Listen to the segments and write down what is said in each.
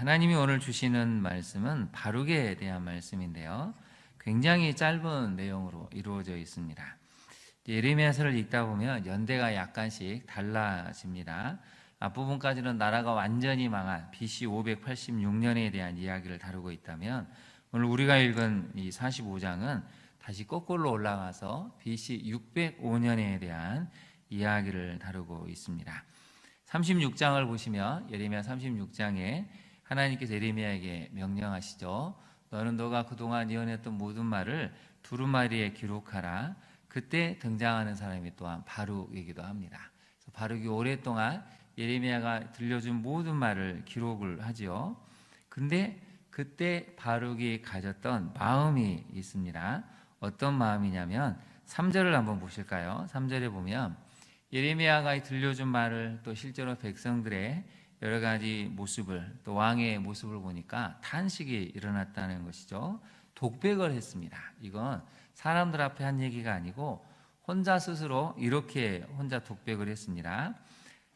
하나님이 오늘 주시는 말씀은 바룩에 대한 말씀인데요. 굉장히 짧은 내용으로 이루어져 있습니다. 예레미야서를 읽다 보면 연대가 약간씩 달라집니다. 앞부분까지는 나라가 완전히 망한 BC 586년에 대한 이야기를 다루고 있다면 오늘 우리가 읽은 이 45장은 다시 거꾸로 올라가서 BC 605년에 대한 이야기를 다루고 있습니다. 36장을 보시면 예레미야 36장에 하나님께서 예레미야에게 명령하시죠. 너는 너가 그동안 예언했던 모든 말을 두루마리에 기록하라. 그때 등장하는 사람이 또한 바룩이기도 합니다. 그래서 바룩이 오랫동안 예레미야가 들려준 모든 말을 기록을 하지요. 근데 그때 바룩이 가졌던 마음이 있습니다. 어떤 마음이냐면 3절을 한번 보실까요? 3절에 보면 예레미야가 들려준 말을 또 실제로 백성들의 여러 가지 모습을 또 왕의 모습을 보니까 탄식이 일어났다는 것이죠. 독백을 했습니다. 이건 사람들 앞에 한 얘기가 아니고 혼자 스스로 이렇게 혼자 독백을 했습니다.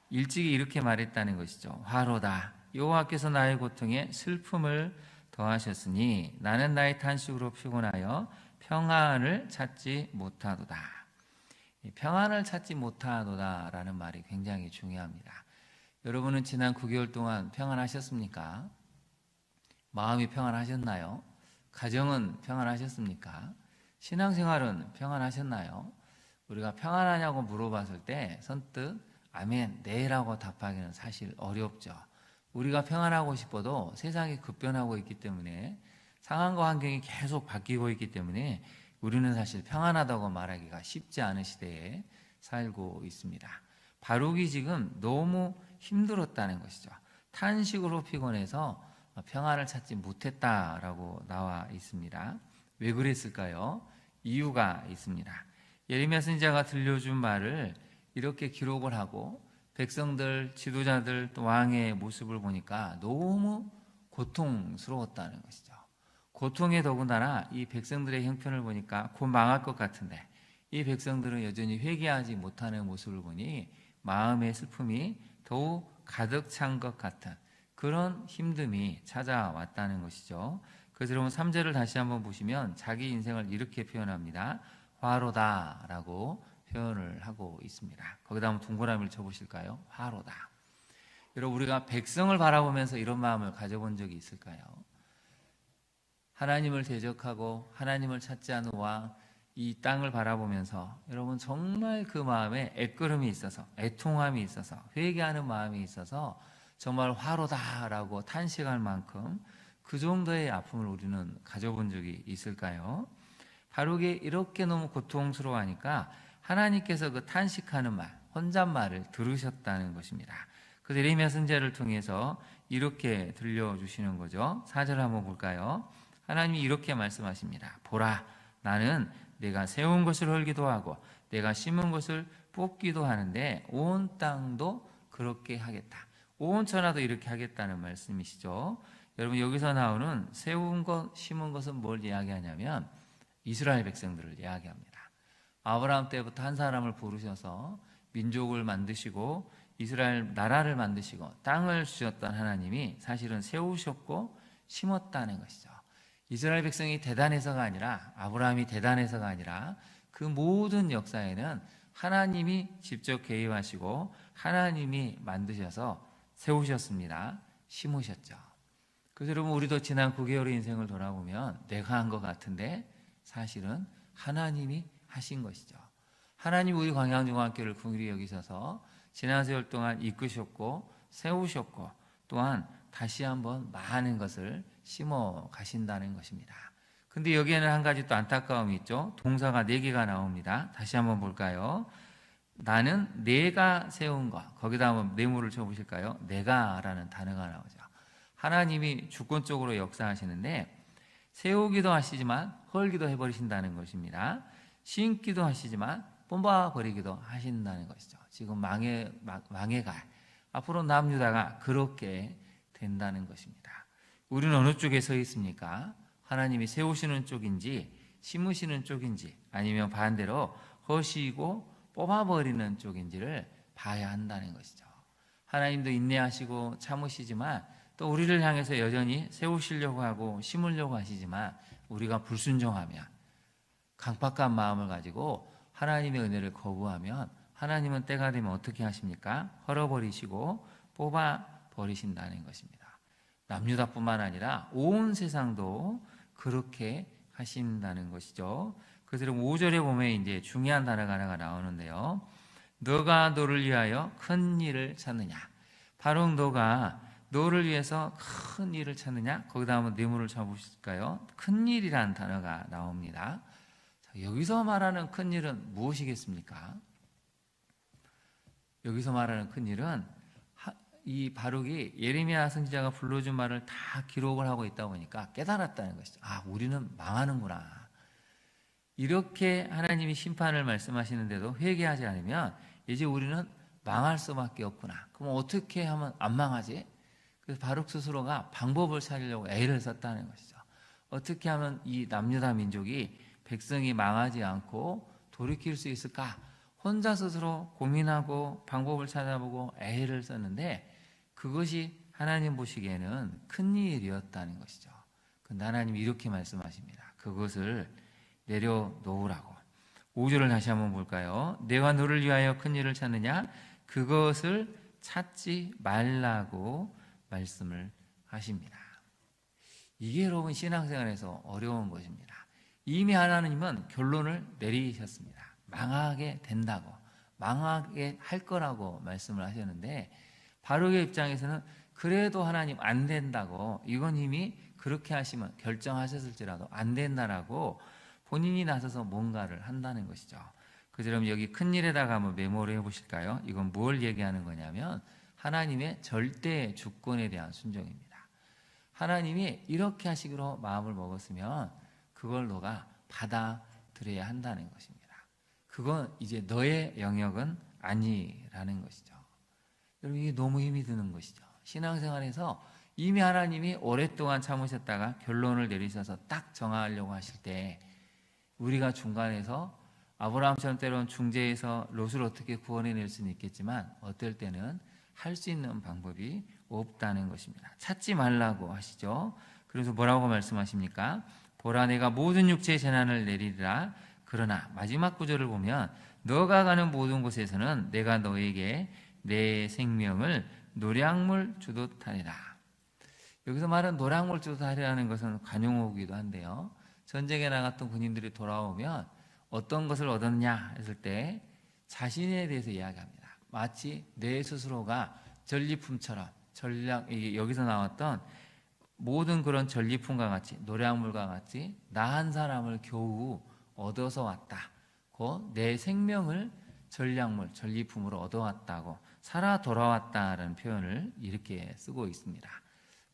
일찍이 이렇게 말했다는 것이죠. 화로다. 여호와께서 나의 고통에 슬픔을 더하셨으니 나는 나의 탄식으로 피곤하여 평안을 찾지 못하도다. 평안을 찾지 못하도다라는 말이 굉장히 중요합니다. 여러분은 지난 9개월 동안 평안하셨습니까? 마음이 평안하셨나요? 가정은 평안하셨습니까? 신앙생활은 평안하셨나요? 우리가 평안하냐고 물어봤을 때 선뜻 아멘, 네라고 답하기는 사실 어렵죠. 우리가 평안하고 싶어도 세상이 급변하고 있기 때문에 상황과 환경이 계속 바뀌고 있기 때문에 우리는 사실 평안하다고 말하기가 쉽지 않은 시대에 살고 있습니다. 바룩이 지금 너무 힘들었다는 것이죠. 탄식으로 피곤해서 평안을 찾지 못했다라고 나와 있습니다. 왜 그랬을까요? 이유가 있습니다. 예레미야 선지자가 들려준 말을 이렇게 기록을 하고 백성들, 지도자들, 또 왕의 모습을 보니까 너무 고통스러웠다는 것이죠. 고통에 더군다나 이 백성들의 형편을 보니까 곧 망할 것 같은데 이 백성들은 여전히 회개하지 못하는 모습을 보니 마음의 슬픔이 더욱 가득 찬 것 같은 그런 힘듦이 찾아왔다는 것이죠. 그래서 여러분 3절을 다시 한번 보시면 자기 인생을 이렇게 표현합니다. 화로다라고 표현을 하고 있습니다. 거기다 한번 동그라미를 쳐보실까요? 화로다. 여러분 우리가 백성을 바라보면서 이런 마음을 가져본 적이 있을까요? 하나님을 대적하고 하나님을 찾지 않은 왕, 이 땅을 바라보면서 여러분 정말 그 마음에 애끓음이 있어서 애통함이 있어서 회개하는 마음이 있어서 정말 화로다라고 탄식할 만큼 그 정도의 아픔을 우리는 가져본 적이 있을까요? 바룩이 이렇게 너무 고통스러워하니까 하나님께서 그 탄식하는 말, 혼잣말을 들으셨다는 것입니다. 그래서 예레미야 선지자를 통해서 이렇게 들려주시는 거죠. 4절 한번 볼까요? 하나님이 이렇게 말씀하십니다. 보라, 나는 내가 세운 것을 헐기도 하고 내가 심은 것을 뽑기도 하는데 온 땅도 그렇게 하겠다. 온 천하도 이렇게 하겠다는 말씀이시죠. 여러분 여기서 나오는 세운 것, 심은 것은 뭘 이야기하냐면 이스라엘 백성들을 이야기합니다. 아브라함 때부터 한 사람을 부르셔서 민족을 만드시고 이스라엘 나라를 만드시고 땅을 주셨던 하나님이 사실은 세우셨고 심었다는 것이죠. 이스라엘 백성이 대단해서가 아니라 아브라함이 대단해서가 아니라 그 모든 역사에는 하나님이 직접 개입하시고 하나님이 만드셔서 세우셨습니다. 심으셨죠. 그래서 여러분 우리도 지난 9개월의 인생을 돌아보면 내가 한 것 같은데 사실은 하나님이 하신 것이죠. 하나님 우리 광양중앙교회를 긍휼히 여기셔서 지난 세월 동안 이끄셨고 세우셨고 또한 다시 한번 많은 것을 심어 가신다는 것입니다. 근데 여기에는 한 가지 또 안타까움이 있죠. 동사가 4개가 나옵니다. 다시 한번 볼까요? 나는 내가 세운 것. 거기다 한번 네모를 쳐보실까요? 내가라는 단어가 나오죠. 하나님이 주권적으로 역사하시는데 세우기도 하시지만 헐기도 해버리신다는 것입니다. 심기도 하시지만 뽑아버리기도 하신다는 것이죠. 지금 망해갈 앞으로 남유다가 그렇게 된다는 것입니다. 우리는 어느 쪽에 서 있습니까? 하나님이 세우시는 쪽인지 심으시는 쪽인지 아니면 반대로 허시고 뽑아버리는 쪽인지를 봐야 한다는 것이죠. 하나님도 인내하시고 참으시지만 또 우리를 향해서 여전히 세우시려고 하고 심으려고 하시지만 우리가 불순종하면 강팍한 마음을 가지고 하나님의 은혜를 거부하면 하나님은 때가 되면 어떻게 하십니까? 헐어버리시고 뽑아버리신다는 것입니다. 남유다뿐만 아니라 온 세상도 그렇게 하신다는 것이죠. 그래서 5절에 보면 이제 중요한 단어가 하나가 나오는데요. 너가 너를 위하여 큰 일을 찾느냐? 바로 너가 너를 위해서 큰 일을 찾느냐? 거기다 한번 네모를 쳐보실까요? 큰 일이라는 단어가 나옵니다. 자, 여기서 말하는 큰 일은 무엇이겠습니까? 여기서 말하는 큰 일은 이 바룩이 예레미야 선지자가 불러준 말을 다 기록을 하고 있다 보니까 깨달았다는 것이죠. 아, 우리는 망하는구나. 이렇게 하나님이 심판을 말씀하시는데도 회개하지 않으면 이제 우리는 망할 수밖에 없구나. 그럼 어떻게 하면 안 망하지? 그래서 바룩 스스로가 방법을 찾으려고 애를 썼다는 것이죠. 어떻게 하면 이 남유다 민족이 백성이 망하지 않고 돌이킬 수 있을까? 혼자 스스로 고민하고 방법을 찾아보고 애를 썼는데 그것이 하나님 보시기에는 큰 일이었다는 것이죠. 근데 하나님이 이렇게 말씀하십니다. 그것을 내려놓으라고. 5절을 다시 한번 볼까요? 내가 너를 위하여 큰 일을 찾느냐? 그것을 찾지 말라고 말씀을 하십니다. 이게 여러분 신앙생활에서 어려운 것입니다. 이미 하나님은 결론을 내리셨습니다. 망하게 된다고, 망하게 할 거라고 말씀을 하셨는데 바룩의 입장에서는 그래도 하나님 안 된다고, 이건 이미 그렇게 하시면 결정하셨을지라도 안 된다라고 본인이 나서서 뭔가를 한다는 것이죠. 그럼 여기 큰 일에다가 한번 메모를 해보실까요? 이건 뭘 얘기하는 거냐면 하나님의 절대 주권에 대한 순종입니다. 하나님이 이렇게 하시기로 마음을 먹었으면 그걸 너가 받아들여야 한다는 것입니다. 그건 이제 너의 영역은 아니라는 것이죠. 여러분, 이게 너무 힘이 드는 것이죠. 신앙생활에서 이미 하나님이 오랫동안 참으셨다가 결론을 내리셔서 딱 정하려고 하실 때 우리가 중간에서 아브라함처럼 때로는 중재해서 롯을 어떻게 구원해낼 수는 있겠지만 어떨 때는 할 수 있는 방법이 없다는 것입니다. 찾지 말라고 하시죠. 그래서 뭐라고 말씀하십니까? 보라, 내가 모든 육체의 재난을 내리리라. 그러나 마지막 구절을 보면 너가 가는 모든 곳에서는 내가 너에게 내 생명을 노량물 주듯 하리라. 여기서 말하는 노량물 주듯 하리라는 것은 관용어기도 한데요. 전쟁에 나갔던 군인들이 돌아오면 어떤 것을 얻었냐 했을 때 자신에 대해서 이야기합니다. 마치 내 스스로가 전리품처럼 여기서 나왔던 모든 그런 전리품과 같이 노량물과 같이 나 한 사람을 겨우 얻어서 왔다. 내 생명을 전량물, 전리품으로 얻어왔다고 살아 돌아왔다라는 표현을 이렇게 쓰고 있습니다.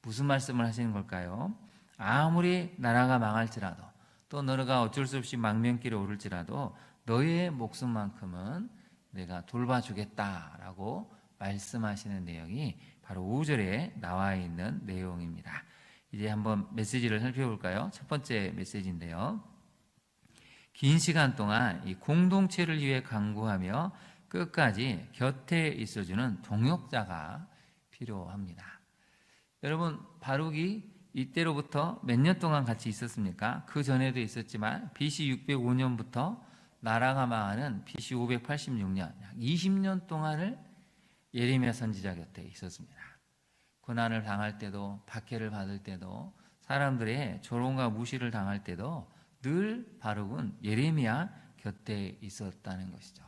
무슨 말씀을 하시는 걸까요? 아무리 나라가 망할지라도 또 너가 어쩔 수 없이 망명길에 오를지라도 너의 목숨만큼은 내가 돌봐주겠다라고 말씀하시는 내용이 바로 5절에 나와 있는 내용입니다. 이제 한번 메시지를 살펴볼까요? 첫 번째 메시지인데요. 긴 시간 동안 이 공동체를 위해 간구하며 끝까지 곁에 있어주는 동역자가 필요합니다. 여러분, 바룩이 이때로부터 몇 년 동안 같이 있었습니까? 그 전에도 있었지만 BC 605년부터 나라가 망하는 BC 586년, 약 20년 동안을 예레미야 선지자 곁에 있었습니다. 고난을 당할 때도, 박해를 받을 때도, 사람들의 조롱과 무시를 당할 때도 늘 바룩은 예레미야 곁에 있었다는 것이죠.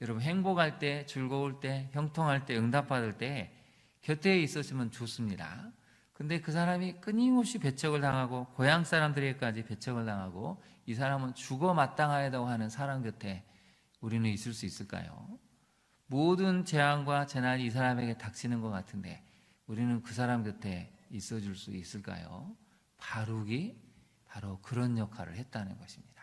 여러분, 행복할 때, 즐거울 때, 형통할 때, 응답받을 때 곁에 있었으면 좋습니다. 근데 그 사람이 끊임없이 배척을 당하고 고향 사람들에게까지 배척을 당하고 이 사람은 죽어 마땅하다고 하는 사람 곁에 우리는 있을 수 있을까요? 모든 재앙과 재난이 이 사람에게 닥치는 것 같은데 우리는 그 사람 곁에 있어줄 수 있을까요? 바룩이 바로 그런 역할을 했다는 것입니다.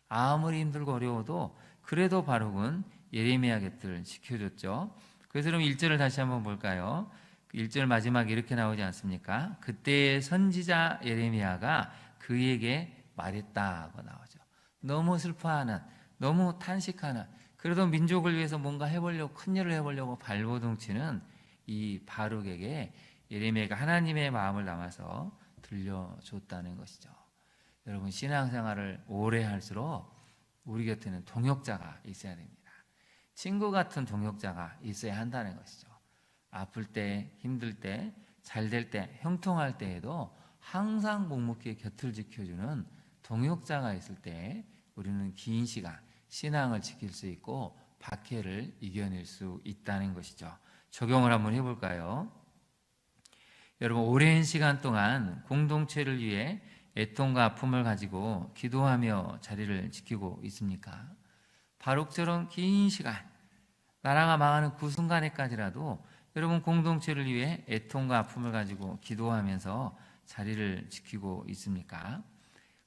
아무리 힘들고 어려워도 그래도 바룩은 예레미야 곁을 지켜줬죠. 그래서 그럼 1절을 다시 한번 볼까요? 1절 마지막에 이렇게 나오지 않습니까? 그때의 선지자 예레미야가 그에게 말했다고 나오죠. 너무 슬퍼하는, 너무 탄식하는, 그래도 민족을 위해서 뭔가 해보려고, 큰 일을 해보려고 발버둥치는 이 바룩에게 예레미야가 하나님의 마음을 담아서 들려줬다는 것이죠. 여러분, 신앙생활을 오래 할수록 우리 곁에는 동역자가 있어야 됩니다. 친구 같은 동역자가 있어야 한다는 것이죠. 아플 때, 힘들 때, 잘 될 때, 형통할 때에도 항상 묵묵히 곁을 지켜주는 동역자가 있을 때 우리는 긴 시간 신앙을 지킬 수 있고 박해를 이겨낼 수 있다는 것이죠. 적용을 한번 해볼까요? 여러분, 오랜 시간 동안 공동체를 위해 애통과 아픔을 가지고 기도하며 자리를 지키고 있습니까? 바룩처럼 긴 시간, 나라가 망하는 그 순간에까지라도 여러분 공동체를 위해 애통과 아픔을 가지고 기도하면서 자리를 지키고 있습니까?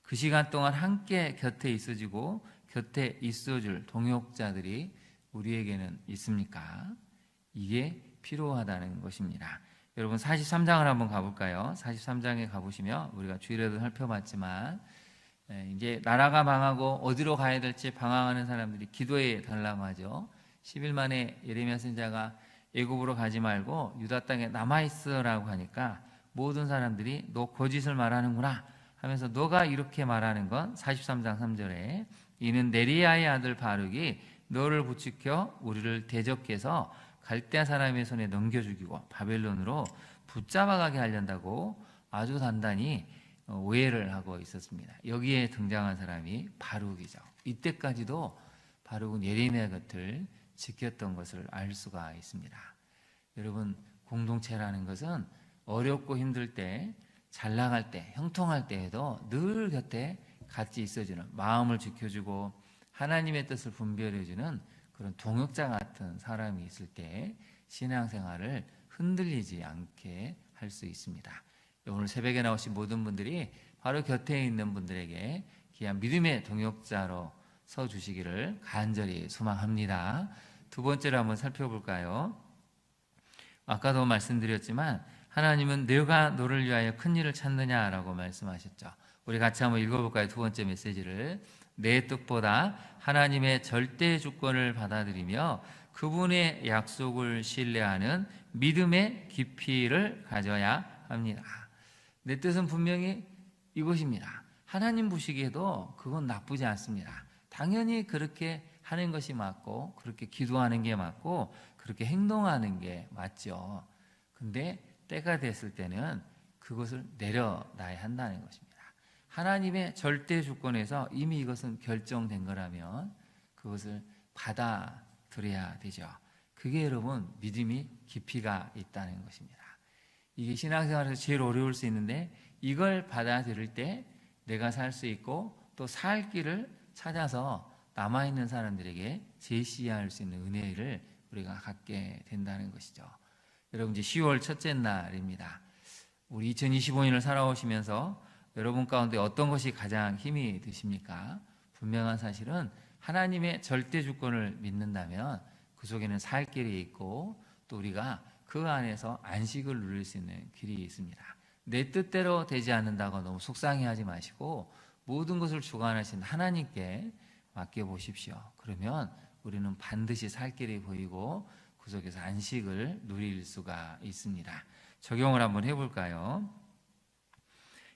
그 시간 동안 함께 곁에 있어주고 곁에 있어줄 동역자들이 우리에게는 있습니까? 이게 필요하다는 것입니다. 여러분 43장을 한번 가볼까요? 43장에 가보시면 우리가 주일에도 살펴봤지만 이제 나라가 망하고 어디로 가야 될지 방황하는 사람들이 기도해 달라고 하죠. 10일 만에 예레미야 선지자가 애굽으로 가지 말고 유다 땅에 남아있으라고 하니까 모든 사람들이 너 거짓을 말하는구나 하면서 너가 이렇게 말하는 건 43장 3절에 이는 네리야의 아들 바룩이 너를 부추겨 우리를 대적해서 갈대아 사람의 손에 넘겨 죽이고 바벨론으로 붙잡아가게 하려다고 아주 단단히 오해를 하고 있었습니다. 여기에 등장한 사람이 바룩이죠. 이때까지도 바룩은 예레미야 곁을 지켰던 것을 알 수가 있습니다. 여러분, 공동체라는 것은 어렵고 힘들 때, 잘 나갈 때, 형통할 때에도 늘 곁에 같이 있어주는, 마음을 지켜주고 하나님의 뜻을 분별해주는 그런 동역자 같은 사람이 있을 때 신앙생활을 흔들리지 않게 할 수 있습니다. 오늘 새벽에 나오신 모든 분들이 바로 곁에 있는 분들에게 귀한 믿음의 동역자로 서주시기를 간절히 소망합니다. 두 번째로 한번 살펴볼까요? 아까도 말씀드렸지만 하나님은 내가 너를 위하여 큰 일을 찾느냐라고 말씀하셨죠. 우리 같이 한번 읽어볼까요? 두 번째 메시지를. 내 뜻보다 하나님의 절대 주권을 받아들이며 그분의 약속을 신뢰하는 믿음의 깊이를 가져야 합니다. 내 뜻은 분명히 이것입니다. 하나님 보시기에도 그건 나쁘지 않습니다. 당연히 그렇게 하는 것이 맞고 그렇게 기도하는 게 맞고 그렇게 행동하는 게 맞죠. 근데 때가 됐을 때는 그것을 내려놔야 한다는 것입니다. 하나님의 절대 주권에서 이미 이것은 결정된 거라면 그것을 받아들여야 되죠. 그게 여러분 믿음이 깊이가 있다는 것입니다. 이게 신앙생활에서 제일 어려울 수 있는데 이걸 받아들일 때 내가 살 수 있고 또 살 길을 찾아서 남아있는 사람들에게 제시할 수 있는 은혜를 우리가 갖게 된다는 것이죠. 여러분 이제 10월 첫째 날입니다. 우리 2025년을 살아오시면서 여러분 가운데 어떤 것이 가장 힘이 드십니까? 분명한 사실은 하나님의 절대 주권을 믿는다면 그 속에는 살 길이 있고 또 우리가 그 안에서 안식을 누릴 수 있는 길이 있습니다. 내 뜻대로 되지 않는다고 너무 속상해하지 마시고 모든 것을 주관하신 하나님께 맡겨보십시오. 그러면 우리는 반드시 살 길이 보이고 그 속에서 안식을 누릴 수가 있습니다. 적용을 한번 해볼까요?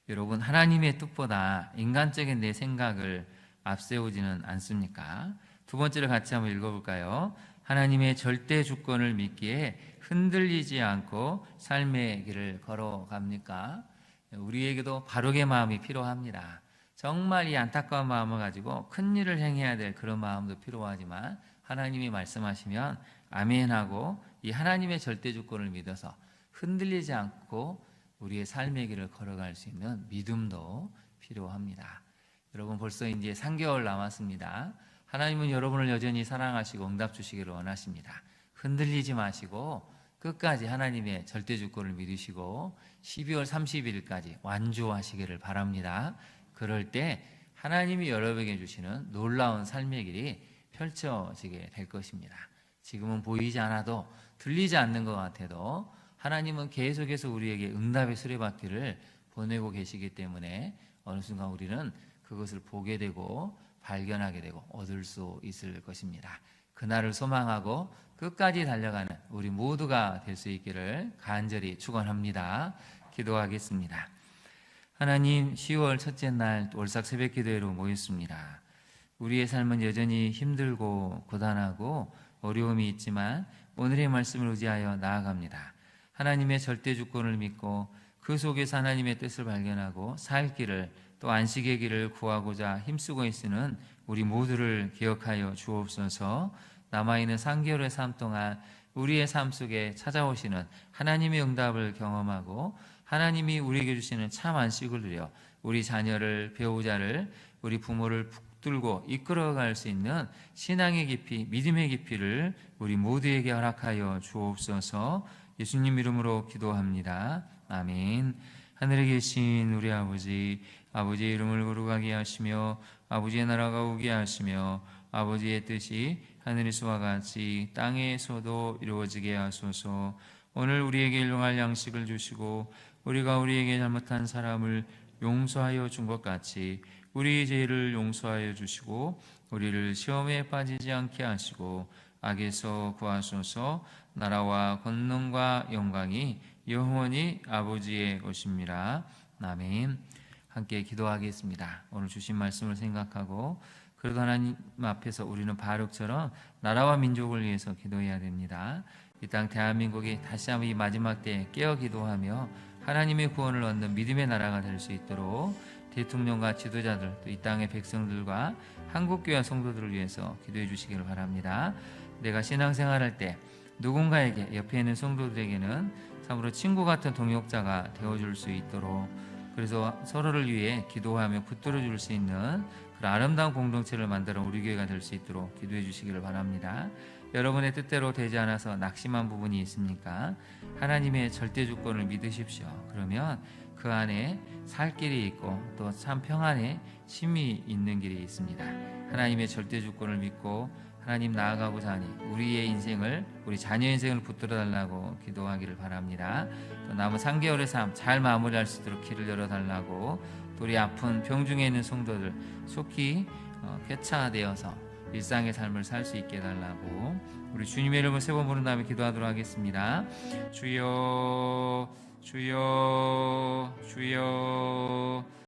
여러분, 하나님의 뜻보다 인간적인 내 생각을 앞세우지는 않습니까? 두 번째를 같이 한번 읽어볼까요? 하나님의 절대 주권을 믿기에 흔들리지 않고 삶의 길을 걸어갑니까? 우리에게도 바룩의 마음이 필요합니다. 정말 이 안타까운 마음을 가지고 큰 일을 행해야 될 그런 마음도 필요하지만 하나님이 말씀하시면 아멘하고 이 하나님의 절대 주권을 믿어서 흔들리지 않고 우리의 삶의 길을 걸어갈 수 있는 믿음도 필요합니다. 여러분 벌써 이제 3개월 남았습니다. 하나님은 여러분을 여전히 사랑하시고 응답 주시기를 원하십니다. 흔들리지 마시고 끝까지 하나님의 절대 주권을 믿으시고 12월 30일까지 완주하시기를 바랍니다. 그럴 때 하나님이 여러분에게 주시는 놀라운 삶의 길이 펼쳐지게 될 것입니다. 지금은 보이지 않아도 들리지 않는 것 같아도 하나님은 계속해서 우리에게 응답의 수레바퀴를 보내고 계시기 때문에 어느 순간 우리는 그것을 보게 되고 발견하게 되고 얻을 수 있을 것입니다. 그날을 소망하고 끝까지 달려가는 우리 모두가 될 수 있기를 간절히 축원합니다. 기도하겠습니다. 하나님, 10월 첫째 날 올삭 새벽 기도회로 모였습니다. 우리의 삶은 여전히 힘들고 고단하고 어려움이 있지만 오늘의 말씀을 의지하여 나아갑니다. 하나님의 절대 주권을 믿고 그 속에서 하나님의 뜻을 발견하고 살 길을, 또 안식의 길을 구하고자 힘쓰고 있으는 우리 모두를 기억하여 주옵소서. 남아있는 3개월의 삶 동안 우리의 삶 속에 찾아오시는 하나님의 응답을 경험하고 하나님이 우리에게 주시는 참 안식을 누려 우리 자녀를, 배우자를, 우리 부모를 붙들고 이끌어갈 수 있는 신앙의 깊이, 믿음의 깊이를 우리 모두에게 허락하여 주옵소서. 예수님 이름으로 기도합니다. 아멘. 하늘에 계신 우리 아버지, 아버지의 이름을 거룩하게 하시며 아버지의 나라가 오게 하시며 아버지의 뜻이 하늘에서와 같이 땅에서도 이루어지게 하소서. 오늘 우리에게 일용할 양식을 주시고 우리가 우리에게 잘못한 사람을 용서하여 준 것 같이 우리 죄를 용서하여 주시고 우리를 시험에 빠지지 않게 하시고 악에서 구하소서. 나라와 권능과 영광이 영원히 아버지의 것입니다. 아멘. 함께 기도하겠습니다. 오늘 주신 말씀을 생각하고 그래도 하나님 앞에서 우리는 바룩처럼 나라와 민족을 위해서 기도해야 됩니다. 이 땅 대한민국이 다시 한번 이 마지막 때에 깨어 기도하며 하나님의 구원을 얻는 믿음의 나라가 될 수 있도록 대통령과 지도자들, 또 이 땅의 백성들과 한국교회 성도들을 위해서 기도해 주시기를 바랍니다. 내가 신앙생활할 때 누군가에게, 옆에 있는 성도들에게는 참으로 친구 같은 동역자가 되어줄 수 있도록, 그래서 서로를 위해 기도하며 붙들어줄 수 있는 그런 아름다운 공동체를 만들어 우리 교회가 될 수 있도록 기도해 주시기를 바랍니다. 여러분의 뜻대로 되지 않아서 낙심한 부분이 있습니까? 하나님의 절대 주권을 믿으십시오. 그러면 그 안에 살 길이 있고 또 참 평안의 쉼이 있는 길이 있습니다. 하나님의 절대 주권을 믿고 하나님 나아가고자 하니 우리의 인생을, 우리 자녀 인생을 붙들어 달라고 기도하기를 바랍니다. 또 남은 3개월의 삶 잘 마무리할 수 있도록 길을 열어달라고, 또 우리 아픈 병중에 있는 성도들 속히 쾌차되어서 일상의 삶을 살 수 있게 해달라고, 우리 주님의 이름을 세 번 부른 다음에 기도하도록 하겠습니다. 주여, 주여, 주여.